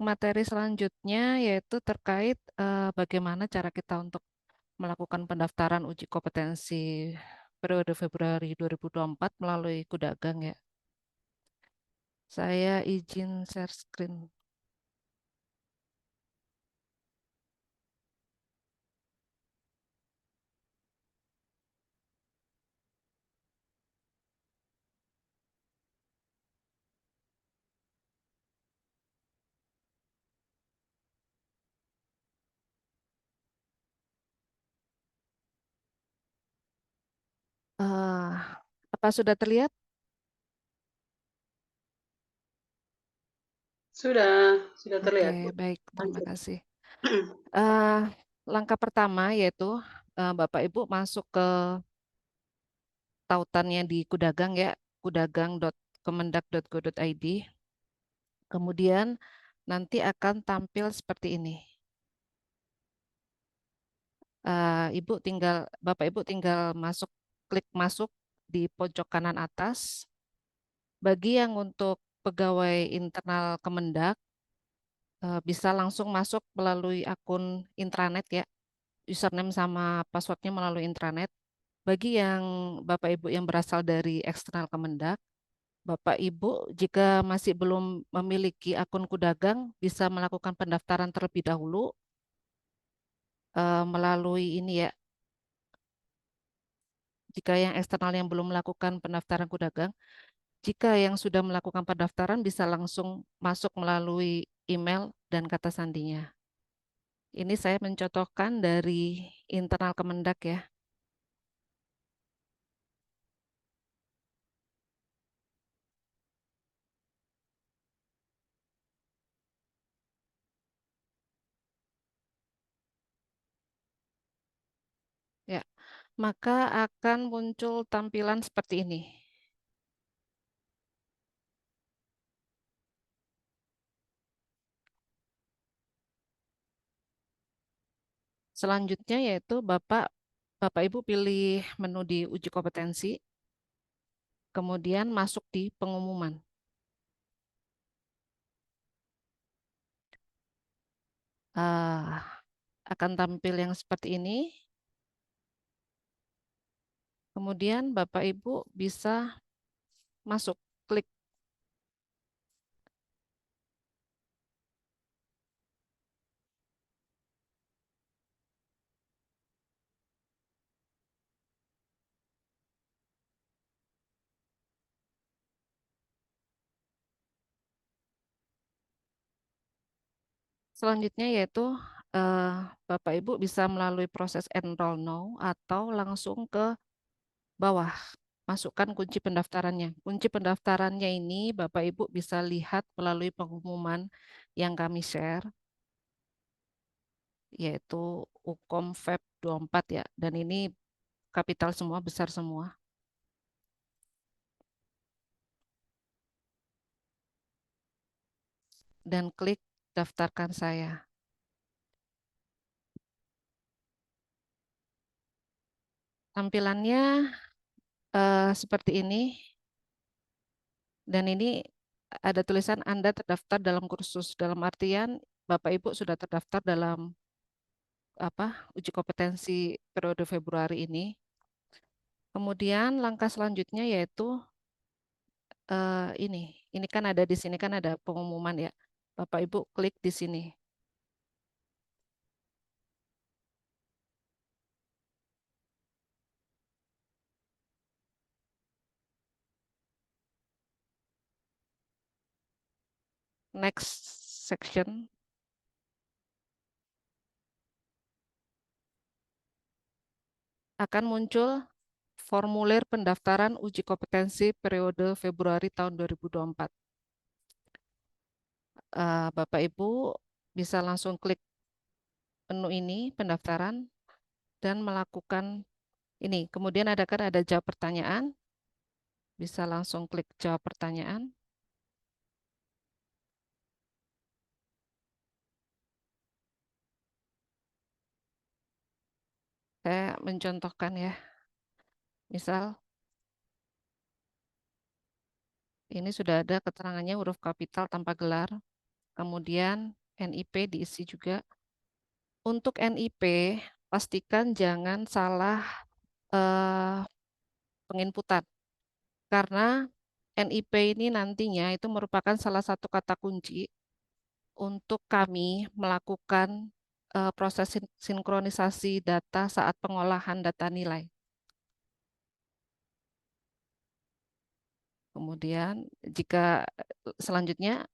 materi selanjutnya yaitu terkait bagaimana cara kita untuk melakukan pendaftaran uji kompetensi periode Februari 2024 melalui Kudagang ya. Saya izin share screen. Eh, apa sudah terlihat? Sudah Oke, terlihat, Bu. baik, terima Lanjut. kasih. Eh, Langkah pertama yaitu Bapak Ibu masuk ke tautannya di Kudagang ya, kudagang.kemendak.go.id. Kemudian nanti akan tampil seperti ini. Bapak Ibu tinggal klik masuk di pojok kanan atas. Bagi yang untuk pegawai internal Kemendak, bisa langsung masuk melalui akun intranet ya, username sama passwordnya melalui intranet. Bagi yang Bapak Ibu yang berasal dari eksternal Kemendak, Bapak Ibu jika masih belum memiliki akun Kudagang, bisa melakukan pendaftaran terlebih dahulu melalui ini ya. Jika yang eksternal yang belum melakukan pendaftaran Kudagang, jika yang sudah melakukan pendaftaran bisa langsung masuk melalui email dan kata sandinya. Ini saya mencontohkan dari internal Kemendak ya. Ya, maka akan muncul tampilan seperti ini. Selanjutnya yaitu Bapak Ibu pilih menu di uji kompetensi, kemudian masuk di pengumuman. Akan tampil yang seperti ini. Kemudian Bapak Ibu bisa masuk, klik. Selanjutnya yaitu eh, Bapak Ibu bisa melalui proses enroll now atau langsung ke bawah, masukkan kunci pendaftarannya. Kunci pendaftarannya ini Bapak Ibu bisa lihat melalui pengumuman yang kami share, yaitu UKOM Feb 24 ya. Dan ini kapital semua, besar semua. Dan klik daftarkan saya. Tampilannya seperti ini. Dan ini ada tulisan Anda terdaftar dalam kursus. Dalam artian Bapak Ibu sudah terdaftar dalam uji kompetensi periode Februari ini. Kemudian langkah selanjutnya yaitu ini. Ini kan ada di sini kan ada pengumuman ya. Bapak Ibu klik di sini. Next section. Akan muncul formulir pendaftaran uji kompetensi periode Februari tahun 2024. Bapak Ibu bisa langsung klik menu ini pendaftaran dan melakukan ini. Kemudian ada jawab pertanyaan, bisa langsung klik jawab pertanyaan. Saya mencontohkan ya, misal ini sudah ada keterangannya huruf kapital tanpa gelar. kemudian NIP diisi juga. Untuk NIP, pastikan jangan salah penginputan. Karena NIP ini nantinya itu merupakan salah satu kata kunci untuk kami melakukan proses sinkronisasi data saat pengolahan data nilai. Kemudian jika selanjutnya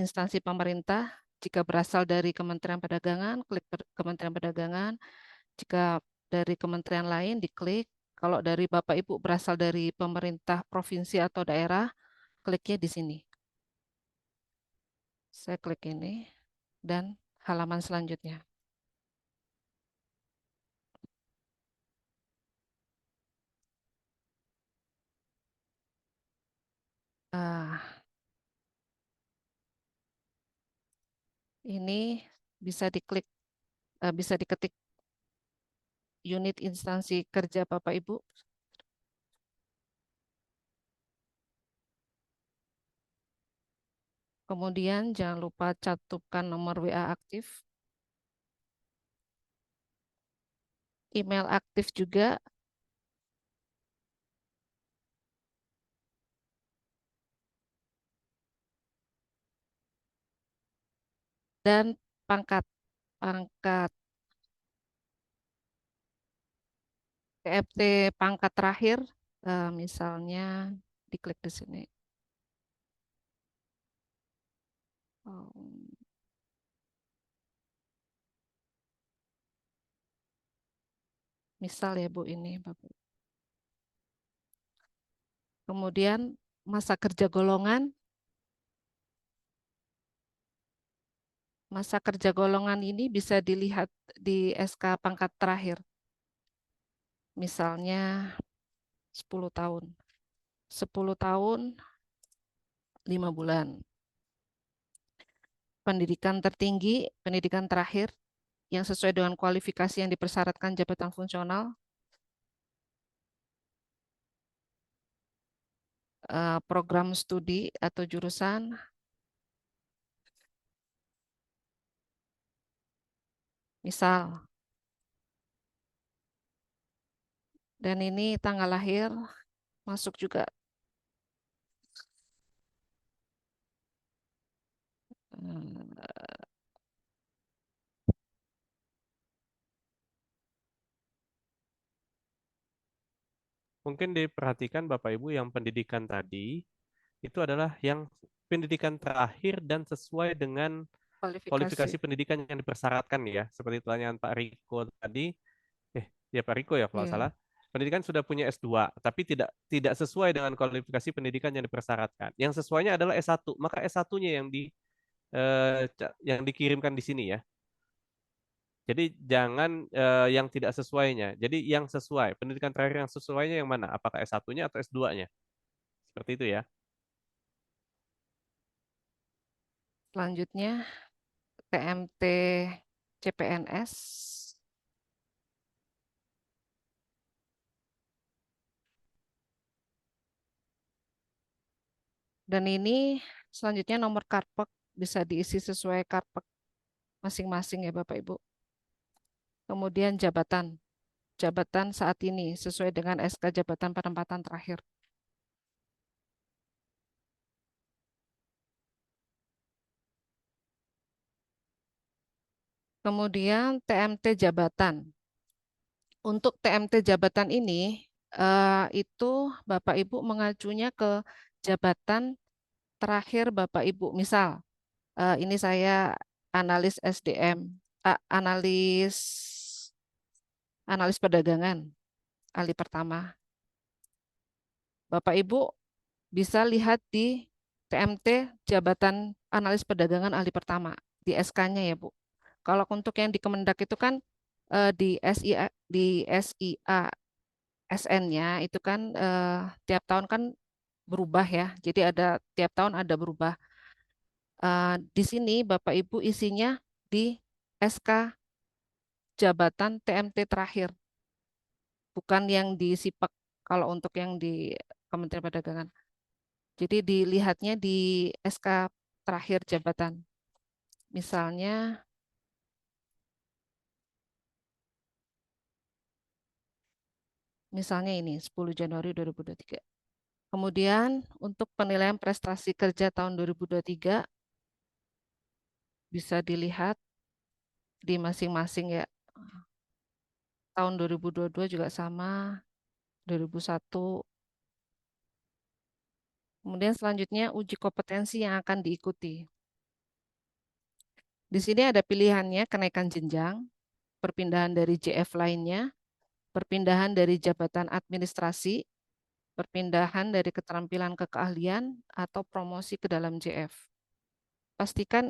instansi pemerintah, jika berasal dari Kementerian Perdagangan, klik Kementerian Perdagangan. Jika dari kementerian lain, diklik. Kalau dari Bapak Ibu berasal dari pemerintah provinsi atau daerah, kliknya di sini. Saya klik ini dan halaman selanjutnya. Ini bisa diklik, bisa diketik unit instansi kerja Bapak Ibu. Kemudian jangan lupa cantumkan nomor WA aktif. Email aktif juga. Dan pangkat. Pangkat TFT pangkat terakhir, misalnya diklik di sini. Misal ya Bu ini Bapak. Kemudian masa kerja golongan. Masa kerja golongan ini bisa dilihat di SK pangkat terakhir. Misalnya 10 tahun. 10 tahun, 5 bulan. Pendidikan tertinggi, pendidikan terakhir, yang sesuai dengan kualifikasi yang dipersyaratkan jabatan fungsional, program studi atau jurusan, misal. Dan ini tanggal lahir, masuk juga. Mungkin diperhatikan Bapak Ibu yang pendidikan tadi itu adalah yang pendidikan terakhir dan sesuai dengan Kualifikasi. kualifikasi pendidikan yang dipersyaratkan ya. Seperti pertanyaan Pak Riko tadi, ya Pak Riko ya kalau Iya. salah. Pendidikan sudah punya S2, tapi tidak sesuai dengan kualifikasi pendidikan yang dipersyaratkan. Yang sesuainya adalah S1, maka S1-nya yang dikirimkan di sini ya. Jadi jangan yang tidak sesuainya. Jadi yang sesuai, pendidikan terakhir yang sesuainya yang mana? Apakah S1-nya atau S2-nya? Seperti itu ya. Selanjutnya TMT CPNS. Dan ini selanjutnya nomor karpet bisa diisi sesuai karpet masing-masing ya Bapak Ibu. Kemudian jabatan. Jabatan saat ini sesuai dengan SK jabatan penempatan terakhir. Kemudian TMT jabatan. Untuk TMT jabatan ini itu Bapak Ibu mengacunya ke jabatan terakhir Bapak Ibu. Misal ini saya analis SDM, analis analis perdagangan, ahli pertama. Bapak Ibu bisa lihat di TMT jabatan analis perdagangan ahli pertama di SK-nya ya Bu. Kalau untuk yang di Kemendak itu kan di SIA SN-nya itu kan tiap tahun kan berubah ya. Jadi ada tiap tahun ada berubah. Di sini Bapak Ibu isinya di SK jabatan TMT terakhir, bukan yang di SIPEK kalau untuk yang di Kementerian Perdagangan. Jadi dilihatnya di SK terakhir jabatan. Misalnya, ini 10 Januari 2023. Kemudian untuk penilaian prestasi kerja tahun 2023 bisa dilihat di masing-masing ya. Tahun 2022 juga sama, 2001. Kemudian selanjutnya uji kompetensi yang akan diikuti. Di sini ada pilihannya kenaikan jenjang, perpindahan dari JF lainnya, perpindahan dari jabatan administrasi, perpindahan dari keterampilan ke keahlian, atau promosi ke dalam JF. Pastikan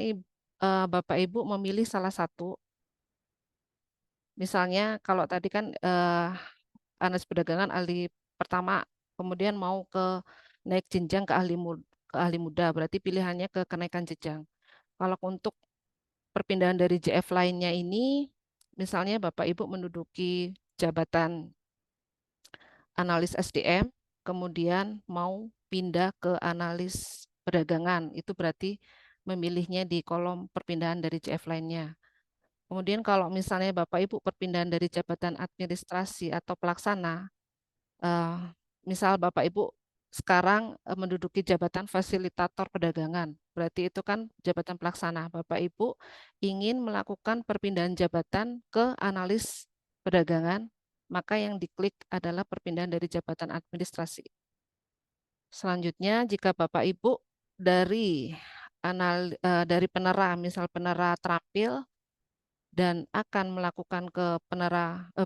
Bapak Ibu memilih salah satu. Misalnya kalau tadi kan analis perdagangan ahli pertama, kemudian mau ke naik jenjang ke ahli muda, berarti pilihannya ke kenaikan jenjang. Kalau untuk perpindahan dari JF lainnya ini, misalnya Bapak Ibu menduduki jabatan analis SDM, kemudian mau pindah ke analis perdagangan, itu berarti memilihnya di kolom perpindahan dari JF lainnya. Kemudian kalau misalnya Bapak Ibu perpindahan dari jabatan administrasi atau pelaksana, eh, misal Bapak Ibu sekarang menduduki jabatan fasilitator perdagangan, berarti itu kan jabatan pelaksana. Bapak Ibu ingin melakukan perpindahan jabatan ke analis perdagangan, maka yang diklik adalah perpindahan dari jabatan administrasi. Selanjutnya, jika Bapak Ibu dari dari penera, misal penera terampil dan akan melakukan ke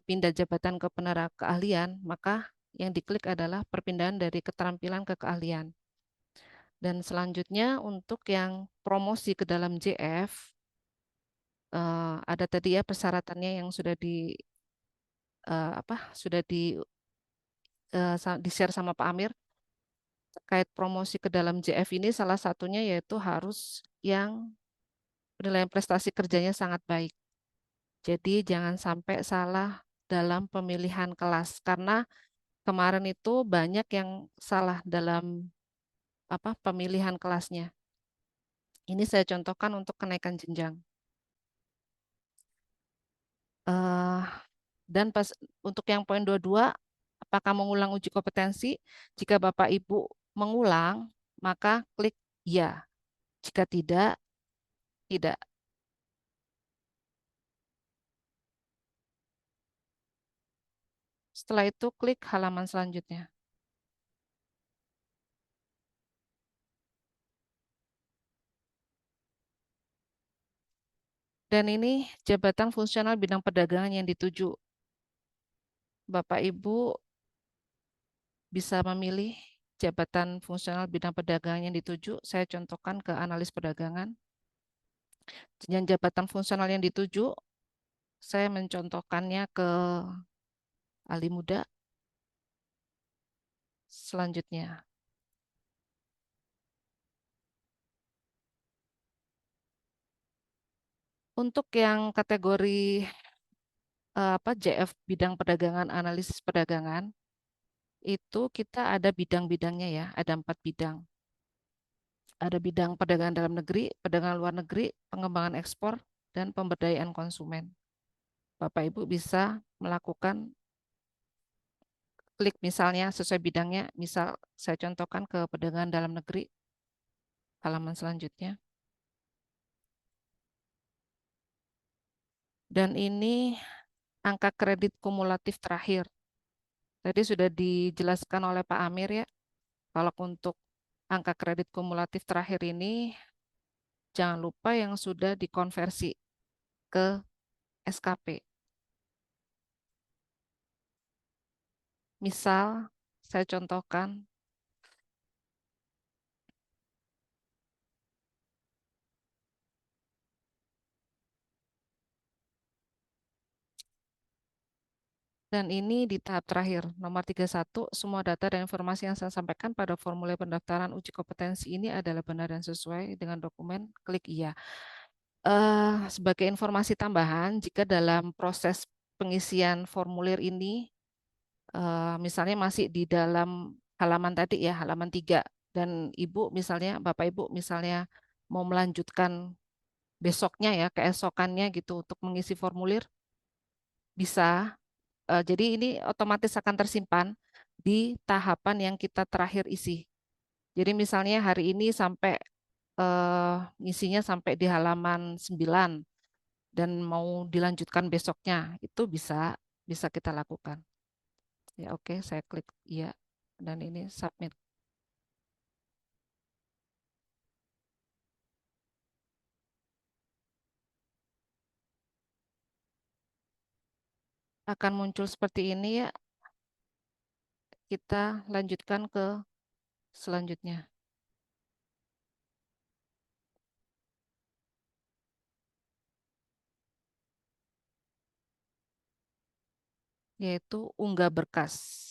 pindah jabatan ke penera keahlian, maka yang diklik adalah perpindahan dari keterampilan ke keahlian. Dan selanjutnya untuk yang promosi ke dalam JF, ada tadi ya persyaratannya yang sudah di share sama Pak Amir terkait promosi ke dalam JF ini, salah satunya yaitu harus yang penilaian prestasi kerjanya sangat baik. Jadi jangan sampai salah dalam pemilihan kelas karena kemarin itu banyak yang salah dalam pemilihan kelasnya. Ini saya contohkan untuk kenaikan jenjang. Eh, dan pas untuk yang poin 22, apakah mengulang uji kompetensi? Jika Bapak Ibu mengulang, maka klik ya. Jika tidak, tidak. Setelah itu klik halaman selanjutnya. Dan ini jabatan fungsional bidang perdagangan yang dituju. Bapak Ibu bisa memilih jabatan fungsional bidang perdagangan yang dituju. Saya contohkan ke analis perdagangan. Yang jabatan fungsional yang dituju, saya mencontohkannya ke ahli muda. Selanjutnya, untuk yang kategori JF bidang perdagangan, analisis perdagangan, itu kita ada bidang-bidangnya ya, ada 4 bidang. Ada bidang perdagangan dalam negeri, perdagangan luar negeri, pengembangan ekspor, dan pemberdayaan konsumen. Bapak Ibu bisa melakukan klik misalnya sesuai bidangnya, misal saya contohkan ke perdagangan dalam negeri, halaman selanjutnya. Dan ini angka kredit kumulatif terakhir. Tadi sudah dijelaskan oleh Pak Amir ya, kalau untuk angka kredit kumulatif terakhir ini, jangan lupa yang sudah dikonversi ke SKP. Misal, saya contohkan, dan ini di tahap terakhir, nomor 31, semua data dan informasi yang saya sampaikan pada formulir pendaftaran uji kompetensi ini adalah benar dan sesuai dengan dokumen, klik iya. Sebagai informasi tambahan, jika dalam proses pengisian formulir ini, misalnya masih di dalam halaman tadi ya, halaman 3, dan Ibu misalnya, Bapak Ibu misalnya mau melanjutkan besoknya ya, keesokannya gitu untuk mengisi formulir bisa. Jadi ini otomatis akan tersimpan di tahapan yang kita terakhir isi. Jadi misalnya hari ini sampai ngisinya sampai di halaman 9 dan mau dilanjutkan besoknya, itu bisa bisa kita lakukan. Ya oke, saya klik iya dan ini submit. Akan muncul seperti ini ya, kita lanjutkan ke selanjutnya, yaitu unggah berkas.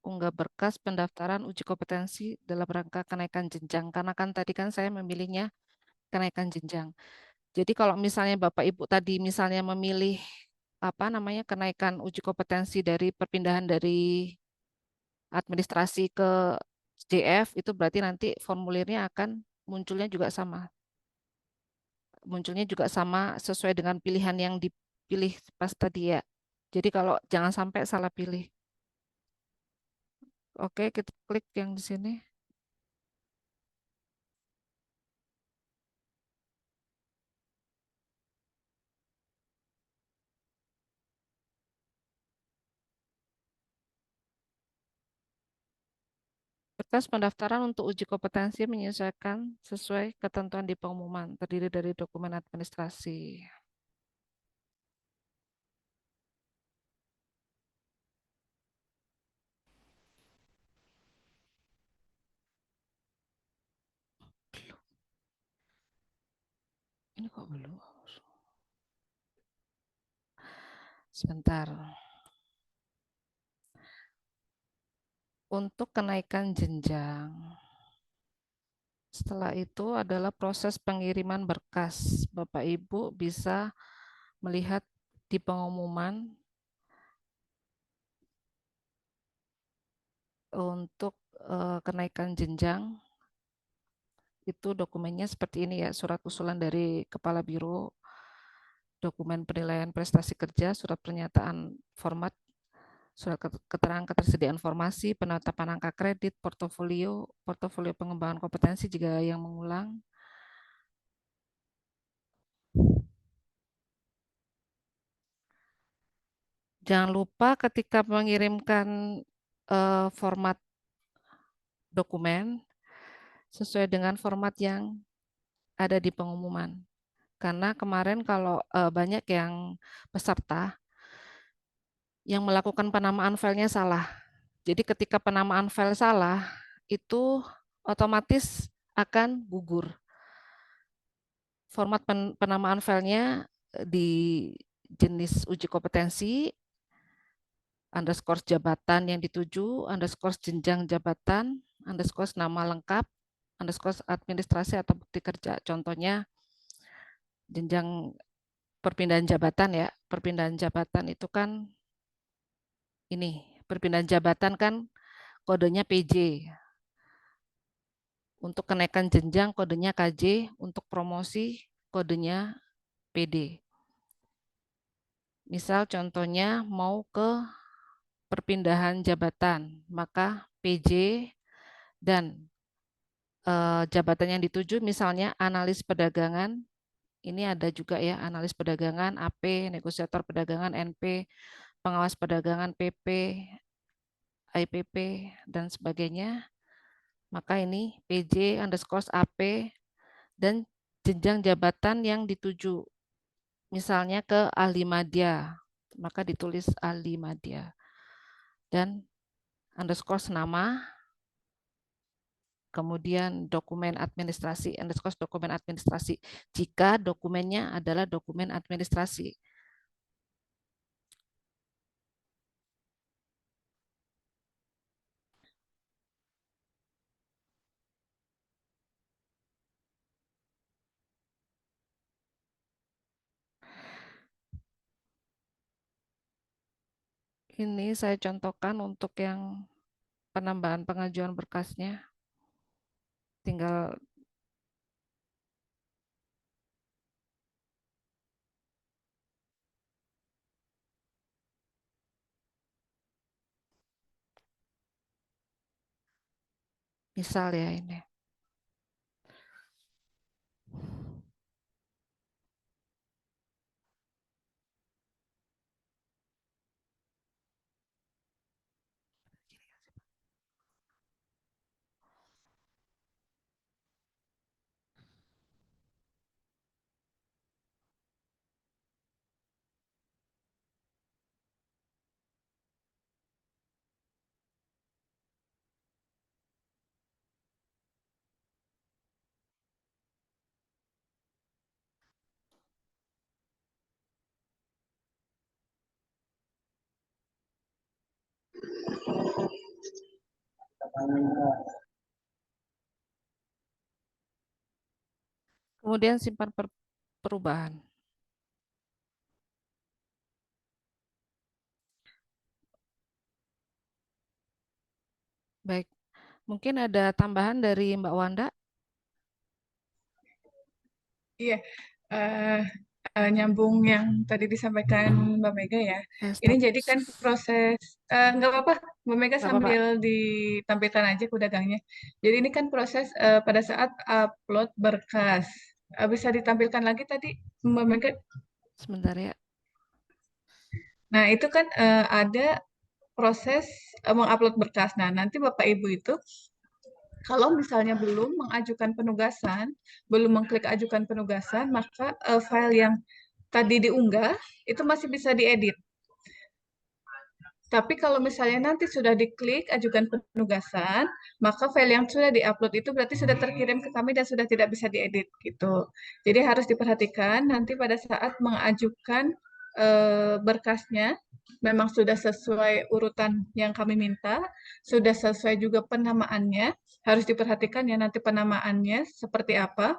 Unggah berkas pendaftaran uji kompetensi dalam rangka kenaikan jenjang. Karena kan tadi kan saya memilihnya kenaikan jenjang. Jadi kalau misalnya Bapak Ibu tadi misalnya memilih apa namanya kenaikan uji kompetensi dari perpindahan dari administrasi ke JF, itu berarti nanti formulirnya akan munculnya juga sama. Munculnya juga sama sesuai dengan pilihan yang dipilih pas tadi ya. Jadi kalau jangan sampai salah pilih. Oke, kita klik yang di sini. Berkas pendaftaran untuk uji kompetensi menyesuaikan sesuai ketentuan di pengumuman, terdiri dari dokumen administrasi. Ini kok belum? Sebentar. Untuk kenaikan jenjang. Setelah itu adalah proses pengiriman berkas. Bapak Ibu bisa melihat di pengumuman untuk kenaikan jenjang itu dokumennya seperti ini ya, surat usulan dari Kepala Biro, dokumen penilaian prestasi kerja, surat pernyataan format, surat keterangan ketersediaan formasi, penetapan angka kredit, portofolio, portofolio pengembangan kompetensi jika yang mengulang. Jangan lupa ketika mengirimkan format dokumen sesuai dengan format yang ada di pengumuman. Karena kemarin kalau banyak yang peserta yang melakukan penamaan filenya salah. Jadi ketika penamaan file salah, itu otomatis akan gugur. Format penamaan filenya di jenis uji kompetensi, underscore jabatan yang dituju, underscore jenjang jabatan, underscore nama lengkap, underscore administrasi atau bukti kerja. Contohnya jenjang perpindahan jabatan ya. Perpindahan jabatan itu kan ini, perpindahan jabatan kan kodenya PJ. Untuk kenaikan jenjang kodenya KJ, untuk promosi kodenya PD. Misal contohnya mau ke perpindahan jabatan, maka PJ dan jabatan yang dituju misalnya analis perdagangan, ini ada juga ya analis perdagangan, AP, negosiator perdagangan, NP, pengawas perdagangan, PP, IPP, dan sebagainya. Maka ini PJ underscore AP dan jenjang jabatan yang dituju. Misalnya ke ahli madya, maka ditulis ahli madya. Dan underscore nama, kemudian dokumen administrasi, underscore dokumen administrasi. Jika dokumennya adalah dokumen administrasi. Ini saya contohkan untuk yang penambahan pengajuan berkasnya. Tinggal Misal ya ini. Kemudian simpan perubahan. Baik, mungkin ada tambahan dari Mbak Wanda? Iya, eh, nyambung yang tadi disampaikan Mbak Mega ya. Ini Stop. jadi kan proses, nggak apa-apa, Mbak Mega Nggak apa-apa. sambil ditampilkan aja kudagangnya. Jadi ini kan proses pada saat upload berkas. Bisa ditampilkan lagi tadi Mbak Mega. Sebentar ya. Nah, itu kan ada proses mengupload berkas. Nah, nanti Bapak Ibu itu kalau misalnya belum mengajukan penugasan, belum mengklik ajukan penugasan, maka file yang tadi diunggah itu masih bisa diedit. Tapi kalau misalnya nanti sudah diklik ajukan penugasan, maka file yang sudah diupload itu berarti sudah terkirim ke kami dan sudah tidak bisa diedit gitu. Jadi harus diperhatikan nanti pada saat mengajukan berkasnya memang sudah sesuai urutan yang kami minta, sudah sesuai juga penamaannya, harus diperhatikan ya nanti penamaannya seperti apa.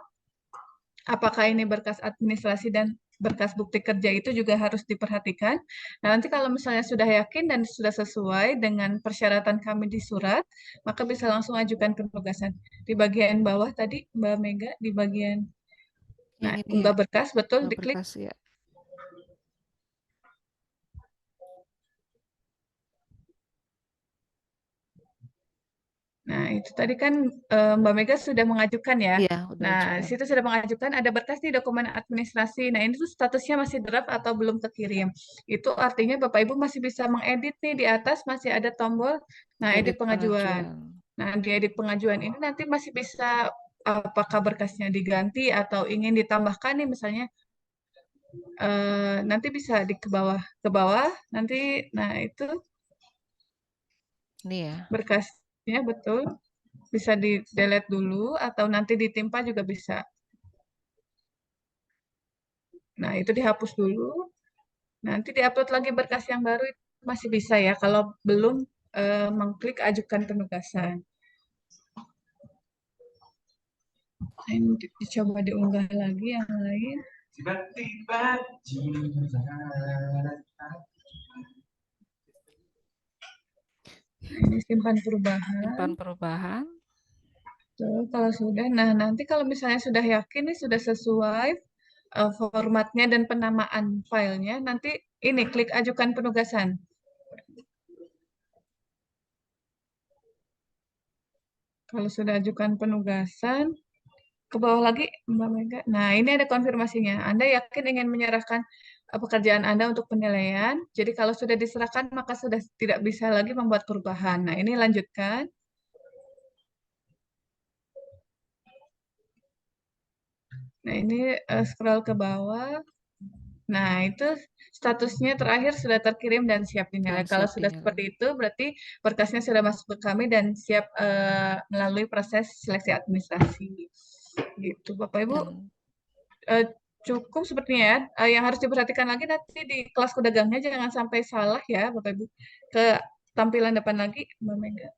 Apakah ini berkas administrasi dan berkas bukti kerja itu juga harus diperhatikan. Nah, nanti kalau misalnya sudah yakin dan sudah sesuai dengan persyaratan kami di surat, maka bisa langsung ajukan penugasan. Di bagian bawah tadi, Mbak Mega, di bagian, Yang nah, ini ya, unggah berkas, betul, nggak diklik. berkas ya. Nah, itu tadi kan Mbak Mega sudah mengajukan ya. Iya, udah Nah, di ajukan. situ sudah mengajukan ada berkas di dokumen administrasi. Nah, ini tuh statusnya masih draft atau belum kekirim. Itu artinya Bapak Ibu masih bisa mengedit nih di atas masih ada tombol nah edit Edit pengajuan. pengajuan. Nah, di edit pengajuan ini nanti masih bisa apakah berkasnya diganti atau ingin ditambahkan nih misalnya nanti bisa di ke bawah nanti nah itu Ini ya. berkasnya betul bisa di delete dulu atau nanti ditimpa juga bisa. Nah, itu dihapus dulu. Nanti diupload lagi berkas yang baru itu masih bisa ya kalau belum mengklik ajukan penugasan. Ini dicoba diunggah lagi yang lain. Nah, ini simpan perubahan. Simpan perubahan. Tuh, kalau sudah, nah nanti kalau misalnya sudah yakin nih sudah sesuai formatnya dan penamaan filenya, nanti ini klik ajukan penugasan. Kalau sudah ajukan penugasan, ke bawah lagi, Mbak Mega. Nah, ini ada konfirmasinya. Anda yakin ingin menyerahkan pekerjaan Anda untuk penilaian. Jadi kalau sudah diserahkan, maka sudah tidak bisa lagi membuat perubahan. Nah, ini lanjutkan. Nah, ini scroll ke bawah. Nah, itu statusnya terakhir sudah terkirim dan siap dinilai. Dan Kalau siap sudah dinilai. seperti itu, berarti berkasnya sudah masuk ke kami dan siap melalui proses seleksi administrasi. Gitu, Bapak Ibu. Dan Eh, cukup sepertinya ya. Yang harus diperhatikan lagi nanti di kelas pedagangnya jangan sampai salah ya, Bapak Ibu. Ke tampilan depan lagi, Mbak Mega.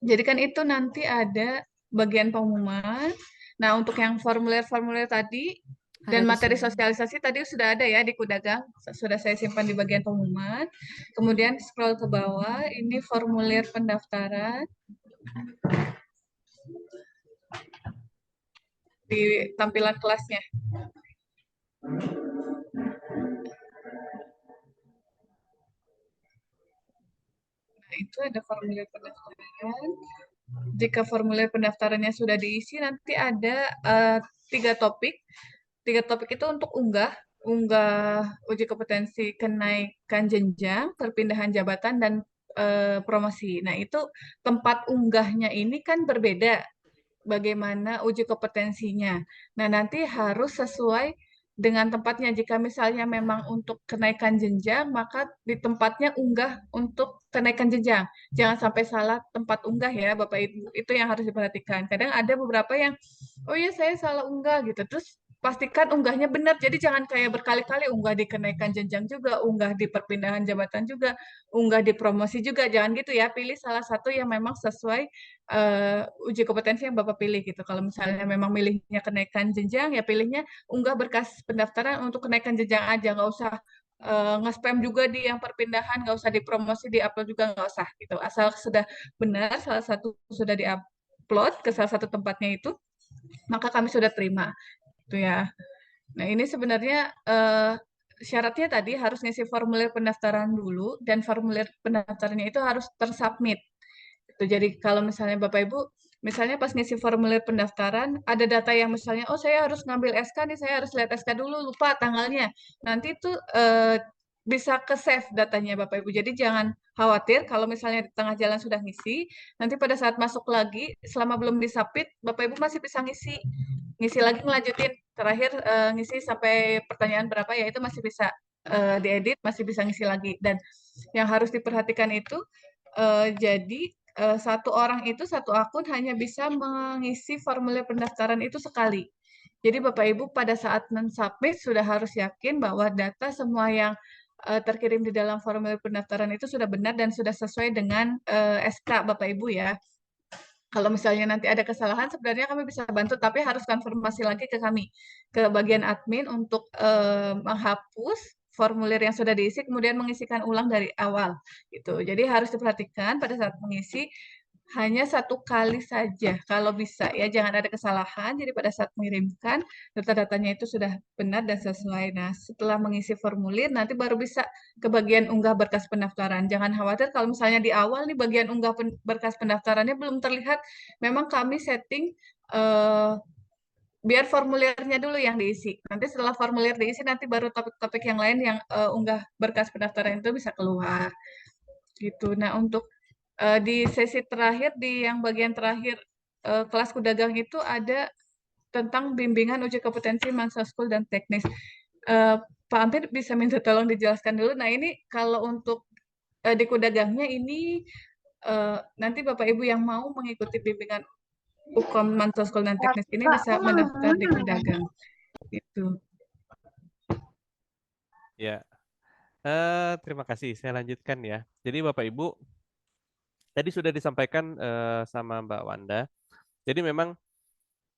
Jadi kan itu nanti ada bagian pengumuman. Nah, untuk yang formulir-formulir tadi dan ada di materi sini. sosialisasi tadi sudah ada ya di Kudagang. Sudah saya simpan di bagian pengumuman. Kemudian scroll ke bawah, ini formulir pendaftaran di tampilan kelasnya. Nah, itu ada formulir pendaftaran. jika formulir pendaftarannya sudah diisi, nanti ada 3 topik. 3 topik itu untuk unggah uji kompetensi kenaikan jenjang, perpindahan jabatan, dan promosi. Nah, itu tempat unggahnya ini kan berbeda bagaimana uji kompetensinya. Nah, nanti harus sesuai dengan tempatnya. Jika misalnya memang untuk kenaikan jenjang, maka di tempatnya unggah untuk kenaikan jenjang. Jangan sampai salah tempat unggah ya, Bapak Ibu. Itu yang harus diperhatikan. Kadang ada beberapa yang, oh iya saya salah unggah gitu. Terus pastikan unggahnya benar. Jadi jangan kayak berkali-kali unggah di kenaikan jenjang juga, unggah di perpindahan jabatan juga, unggah di promosi juga. Jangan gitu ya. Pilih salah satu yang memang sesuai uji kompetensi yang Bapak pilih gitu. Kalau misalnya memang milihnya kenaikan jenjang, ya pilihnya unggah berkas pendaftaran untuk kenaikan jenjang aja, nggak usah nge-spam juga di yang perpindahan, nggak usah dipromosi, di-upload juga nggak usah gitu. Asal sudah benar, salah satu sudah di-upload ke salah satu tempatnya itu, maka kami sudah terima. Itu ya. Nah, ini sebenarnya syaratnya tadi harus ngisi formulir pendaftaran dulu, dan formulir pendaftarannya itu harus tersubmit. Gitu. Jadi kalau misalnya Bapak Ibu, misalnya pas ngisi formulir pendaftaran, ada data yang misalnya, oh saya harus ngambil SK nih, saya harus lihat SK dulu, lupa tanggalnya. Nanti itu bisa ke-save datanya Bapak Ibu. Jadi jangan khawatir kalau misalnya di tengah jalan sudah ngisi, nanti pada saat masuk lagi, selama belum disubmit, Bapak Ibu masih bisa ngisi. Ngisi lagi, ngelanjutin. Terakhir ngisi sampai pertanyaan berapa, ya itu masih bisa diedit, masih bisa ngisi lagi. Dan yang harus diperhatikan itu, jadi satu orang itu satu akun hanya bisa mengisi formulir pendaftaran itu sekali. Jadi Bapak Ibu pada saat men-submit sudah harus yakin bahwa data semua yang terkirim di dalam formulir pendaftaran itu sudah benar dan sudah sesuai dengan SK Bapak Ibu ya. Kalau misalnya nanti ada kesalahan, sebenarnya kami bisa bantu, tapi harus konfirmasi lagi ke kami, ke bagian admin untuk menghapus formulir yang sudah diisi, kemudian mengisikan ulang dari awal. Gitu. Jadi harus diperhatikan pada saat mengisi, hanya 1 kali saja kalau bisa ya, jangan ada kesalahan. Jadi pada saat mengirimkan data-datanya itu sudah benar dan sesuai. Nah, setelah mengisi formulir nanti baru bisa ke bagian unggah berkas pendaftaran. Jangan khawatir kalau misalnya di awal nih bagian unggah berkas pendaftarannya belum terlihat. Memang kami setting biar formulirnya dulu yang diisi. Nanti setelah formulir diisi nanti baru topik-topik yang lain yang unggah berkas pendaftaran itu bisa keluar. Gitu. Nah, untuk di sesi terakhir, di yang bagian terakhir kelas kudagang itu ada tentang bimbingan uji kompetensi Mansa School dan teknis. Pak Ampir bisa minta tolong dijelaskan dulu. Nah, ini kalau untuk di kudagangnya ini nanti Bapak Ibu yang mau mengikuti bimbingan UKOM Mansa School dan teknis ini bisa mendaftar di kudagang. Gitu. Ya, terima kasih. Saya lanjutkan ya. Jadi Bapak Ibu, tadi sudah disampaikan sama Mbak Wanda. Jadi memang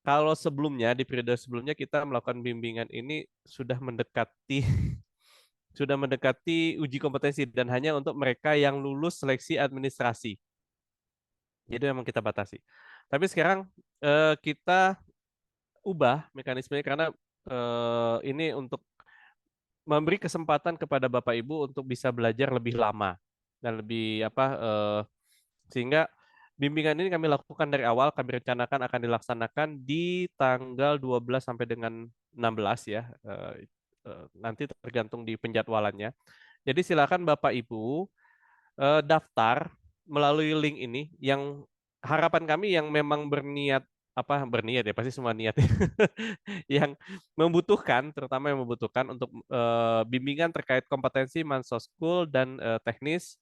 kalau sebelumnya di periode sebelumnya kita melakukan bimbingan ini sudah mendekati sudah mendekati uji kompetensi dan hanya untuk mereka yang lulus seleksi administrasi. Jadi memang kita batasi. Tapi sekarang kita ubah mekanismenya karena ini untuk memberi kesempatan kepada Bapak Ibu untuk bisa belajar lebih lama dan lebih sehingga bimbingan ini kami lakukan dari awal, kami rencanakan akan dilaksanakan di tanggal 12 sampai dengan 16 ya. Nanti tergantung di penjadwalannya. Jadi silakan Bapak Ibu daftar melalui link ini yang harapan kami yang memang berniat ya pasti semua niat ya. Yang membutuhkan terutama yang membutuhkan untuk bimbingan terkait kompetensi Manso School dan teknis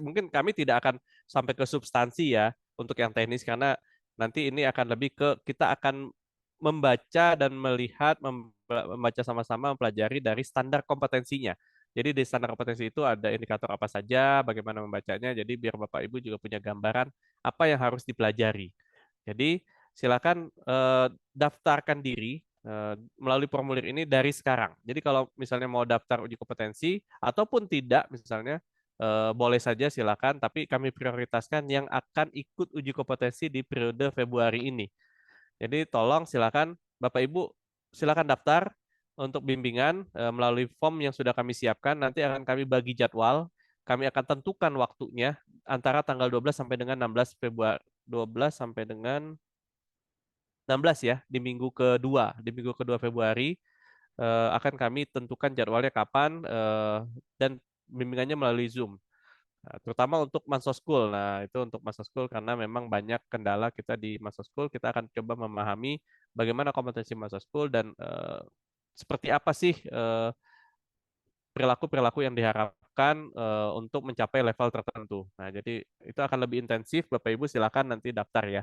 mungkin kami tidak akan sampai ke substansi ya untuk yang teknis karena nanti ini akan lebih ke kita akan membaca dan melihat membaca sama-sama mempelajari dari standar kompetensinya. Jadi di standar kompetensi itu ada indikator apa saja, bagaimana membacanya. Jadi biar Bapak Ibu juga punya gambaran apa yang harus dipelajari. Jadi silakan daftarkan diri melalui formulir ini dari sekarang. Jadi kalau misalnya mau daftar uji kompetensi ataupun tidak misalnya boleh saja silakan, tapi kami prioritaskan yang akan ikut uji kompetensi di periode Februari ini. Jadi tolong silakan Bapak Ibu silakan daftar untuk bimbingan melalui form yang sudah kami siapkan. Nanti akan kami bagi jadwal kami akan tentukan waktunya antara tanggal 12 sampai dengan 16 Februari, 12 sampai dengan 16 ya, di minggu kedua Februari akan kami tentukan jadwalnya kapan dan bimbingannya melalui Zoom. Nah, terutama untuk School. Nah, itu untuk School karena memang banyak kendala kita di School. Kita akan coba memahami bagaimana kompetensi School dan seperti apa sih perilaku-perilaku yang diharapkan untuk mencapai level tertentu. Nah, jadi itu akan lebih intensif. Bapak Ibu silakan nanti daftar ya.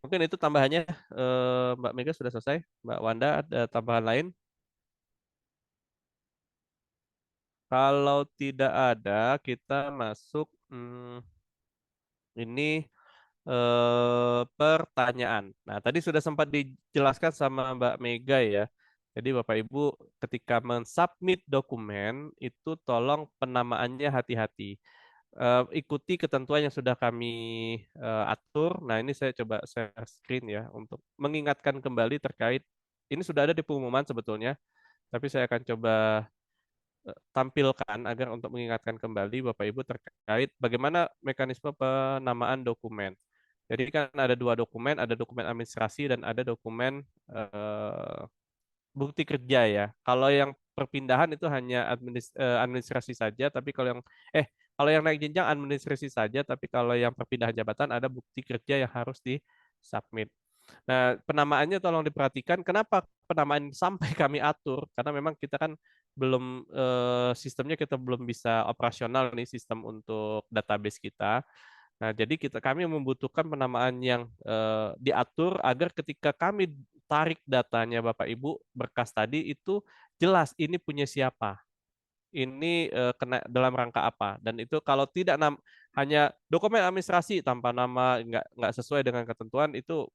Mungkin itu tambahannya. Mbak Mega sudah selesai. Mbak Wanda ada tambahan lain? Kalau tidak ada, kita masuk ini pertanyaan. Nah, tadi sudah sempat dijelaskan sama Mbak Mega ya. Jadi Bapak Ibu ketika mensubmit dokumen itu tolong penamaannya hati-hati. Ikuti ketentuan yang sudah kami atur. Nah, ini saya coba share screen ya untuk mengingatkan kembali terkait ini sudah ada di pengumuman sebetulnya, tapi saya akan coba tampilkan agar untuk mengingatkan kembali Bapak Ibu terkait bagaimana mekanisme penamaan dokumen. Jadi kan ada dua dokumen, ada dokumen administrasi dan ada dokumen bukti kerja ya. Kalau yang perpindahan itu hanya administrasi saja, tapi kalau yang naik jenjang administrasi saja, tapi kalau yang perpindahan jabatan ada bukti kerja yang harus di-submit. Nah, penamaannya tolong diperhatikan. Kenapa penamaan sampai kami atur? Karena memang kita kan belum sistemnya kita belum bisa operasional nih sistem untuk database kita. Nah, jadi kami membutuhkan penamaan yang diatur agar ketika kami tarik datanya Bapak Ibu berkas tadi itu jelas ini punya siapa. Ini kena dalam rangka apa dan itu kalau tidak hanya dokumen administrasi tanpa nama nggak sesuai dengan ketentuan itu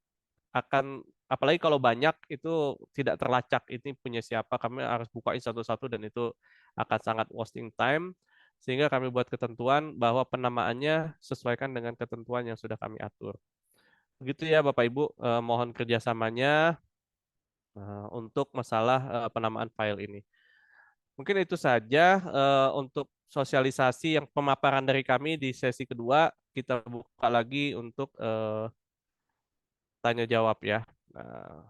akan apalagi kalau banyak itu tidak terlacak ini punya siapa kami harus bukain satu-satu dan itu akan sangat wasting time sehingga kami buat ketentuan bahwa penamaannya sesuaikan dengan ketentuan yang sudah kami atur. Begitu ya Bapak Ibu, mohon kerjasamanya untuk masalah penamaan file ini. Mungkin itu saja untuk sosialisasi yang pemaparan dari kami di sesi kedua. Kita buka lagi untuk tanya jawab ya. Nah,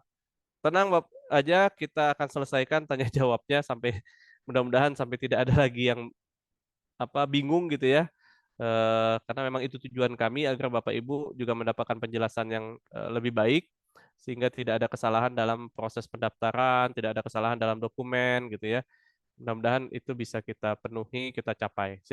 tenang aja, kita akan selesaikan tanya jawabnya sampai mudah-mudahan sampai tidak ada lagi yang bingung gitu ya. Karena memang itu tujuan kami agar Bapak Ibu juga mendapatkan penjelasan yang lebih baik sehingga tidak ada kesalahan dalam proses pendaftaran, tidak ada kesalahan dalam dokumen gitu ya. Mudah-mudahan itu bisa kita penuhi, kita capai.